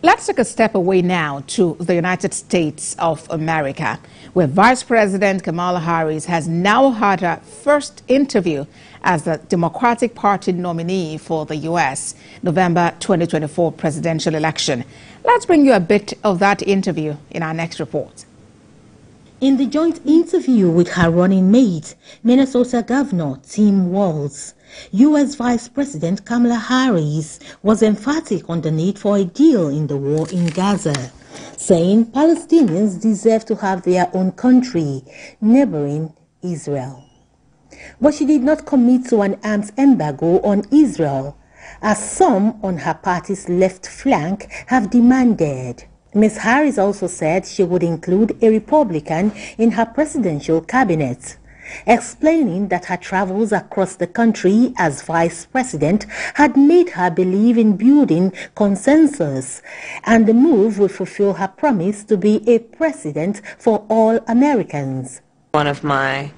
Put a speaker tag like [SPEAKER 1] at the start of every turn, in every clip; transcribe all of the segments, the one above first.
[SPEAKER 1] Let's take a step away now to the United States of America, where Vice President Kamala Harris has now had her first interview as the Democratic Party nominee for the U.S. November 2024 presidential election. Let's bring you a bit of that interview in our next report.
[SPEAKER 2] In the joint interview with her running mate, Minnesota Governor Tim Walz, U.S. Vice President Kamala Harris was emphatic on the need for a deal in the war in Gaza, saying Palestinians deserve to have their own country, neighboring Israel. But she did not commit to an arms embargo on Israel, as some on her party's left flank have demanded. Ms. Harris also said she would include a Republican in her presidential cabinet, explaining that her travels across the country as vice president had made her believe in building consensus, and the move would fulfill her promise to be a president for all Americans.
[SPEAKER 3] One of my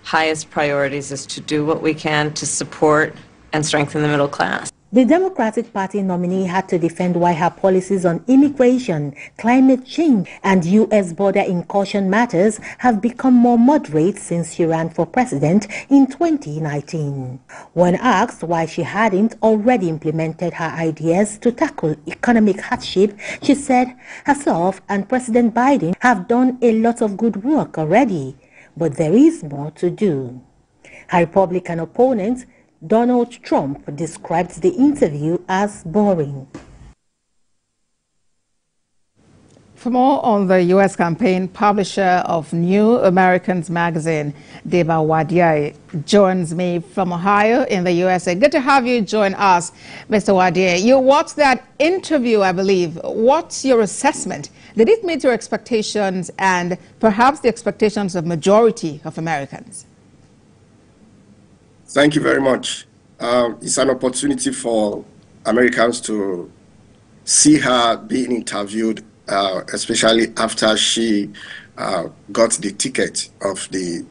[SPEAKER 3] highest priorities is to do what we can to support and strengthen the middle class.
[SPEAKER 2] The Democratic Party nominee had to defend why her policies on immigration, climate change, and U.S. border incursion matters have become more moderate since she ran for president in 2019. When asked why she hadn't already implemented her ideas to tackle economic hardship, she said herself and President Biden have done a lot of good work already, but there is more to do. Her Republican opponent, Donald Trump, described the interview as boring.
[SPEAKER 1] For more on the U.S. campaign, publisher of New Americans magazine, Deba Wadiaye, joins me from Ohio in the USA. Good to have you join us, Mr. Wadiaye. You watched that interview, I believe. What's your assessment? Did it meet your expectations and perhaps the expectations of majority of Americans?
[SPEAKER 4] Thank you very much. It's an opportunity for Americans to see her being interviewed, especially after she got the ticket of the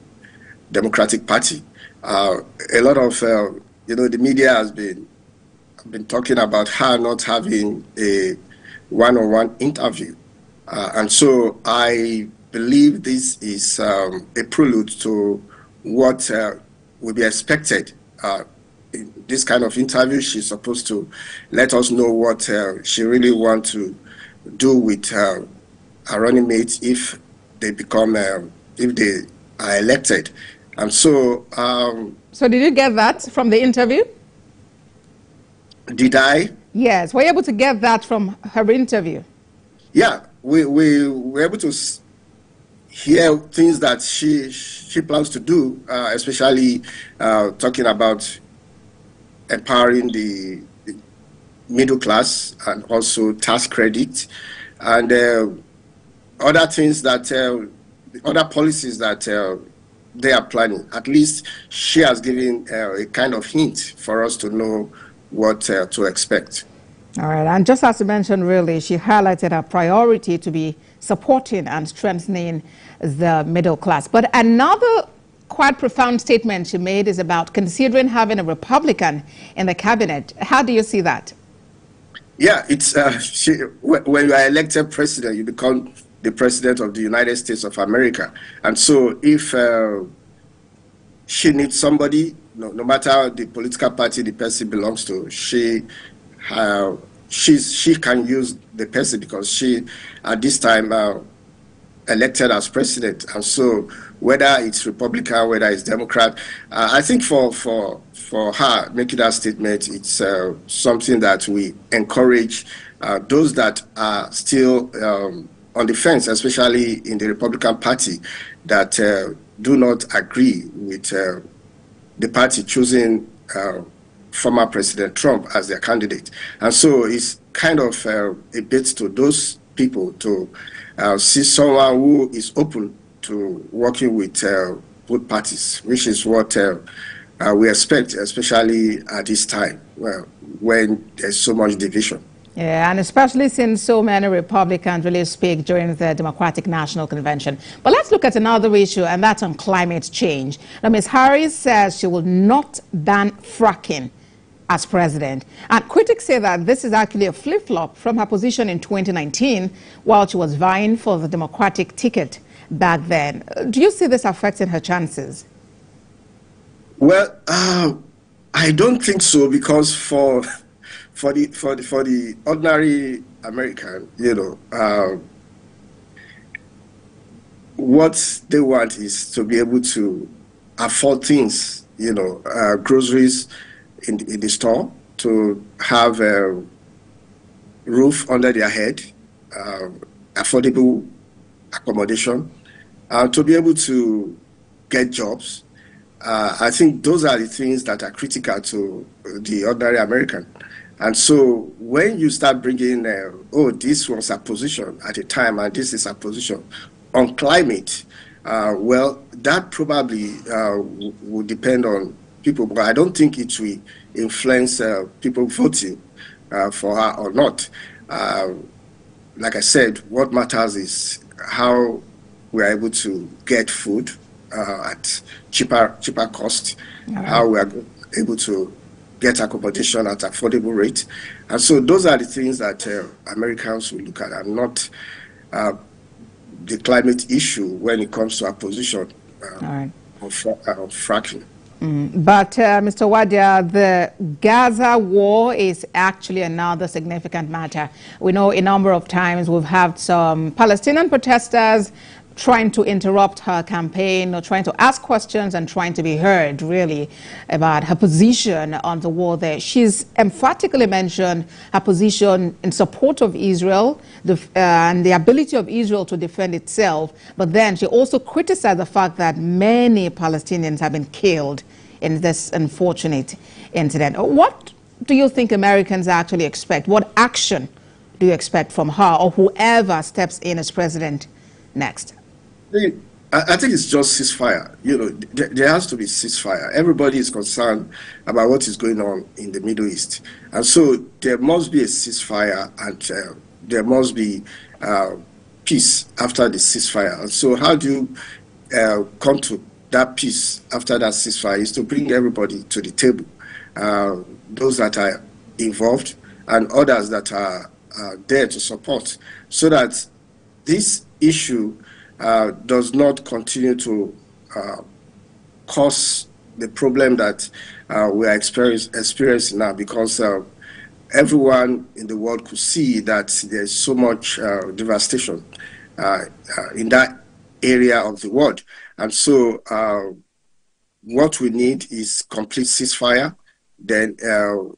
[SPEAKER 4] Democratic Party. A lot of, the media has been talking about her not having a one-on-one interview. And so I believe this is a prelude to what will be expected in this kind of interview. She's supposed to let us know what she really wants to do with her running mates if they become, if they are elected. And so...
[SPEAKER 1] so did you get that from the interview?
[SPEAKER 4] Did I?
[SPEAKER 1] Yes. Were you able to get that from her interview?
[SPEAKER 4] Yeah, we were able to hear things that she plans to do, especially talking about empowering the middle class and also tax credit and other things that, other policies that they are planning. At least she has given a kind of hint for us to know what to expect.
[SPEAKER 1] All right, and just as you mentioned, really, she highlighted her priority to be supporting and strengthening the middle class. But another quite profound statement she made is about considering having a Republican in the cabinet. How do you see that?
[SPEAKER 4] Yeah, it's when you are elected president, you become the president of the United States of America. And so if she needs somebody, no matter the political party the person belongs to, she can use the person because she, at this time, elected as president. And so whether it's Republican, whether it's Democrat, I think for her making that statement, it's something that we encourage those that are still on the fence, especially in the Republican Party, that do not agree with the party choosing former President Trump as their candidate. And so it's kind of a bit to those people to see someone who is open to working with both parties, which is what we expect, especially at this time when there's so much division.
[SPEAKER 1] Yeah, and especially since so many Republicans really speak during the Democratic National Convention. But let's look at another issue, and that's on climate change. Now, Ms. Harris says she will not ban fracking as president. And critics say that this is actually a flip-flop from her position in 2019 while she was vying for the Democratic ticket back then. Do you see this affecting her chances?
[SPEAKER 4] Well, I don't think so, because for the ordinary American, what they want is to be able to afford things, groceries in the store, to have a roof under their head, affordable accommodation, to be able to get jobs. I think those are the things that are critical to the ordinary American. And so when you start bringing, this was a position at a time and this is a position on climate, well, that probably will depend on people, but I don't think it will influence people voting for her or not. Like I said, what matters is how we are able to get food at cheaper cost, how we are able to get accommodation at affordable rate. And so those are the things that Americans will look at, and not the climate issue when it comes to our position of fracking.
[SPEAKER 1] But, Mr. Wadia, the Gaza war is actually another significant matter. We know a number of times we've had some Palestinian protesters trying to interrupt her campaign, or trying to ask questions and trying to be heard, really, about her position on the war there. She's emphatically mentioned her position in support of Israel and the ability of Israel to defend itself. But then she also criticized the fact that many Palestinians have been killed in this unfortunate incident. What do you think Americans actually expect? What action do you expect from her or whoever steps in as president next?
[SPEAKER 4] I think it's just ceasefire. There has to be ceasefire. Everybody is concerned about what is going on in the Middle East. And so there must be a ceasefire, and there must be peace after the ceasefire. And so how do you come to that peace after that ceasefire? Is to bring everybody to the table, those that are involved and others that are there to support, so that this issue does not continue to cause the problem that we are experiencing now, because everyone in the world could see that there's so much devastation in that area of the world. And so what we need is complete ceasefire. Then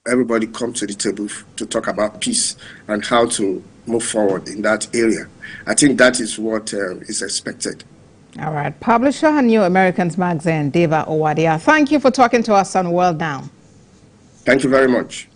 [SPEAKER 4] everybody come to the table to talk about peace and how to move forward in that area. I think that is what is expected.
[SPEAKER 1] All right. Publisher and New Americans magazine, Deba Owadia, thank you for talking to us on World Now.
[SPEAKER 4] Thank you very much.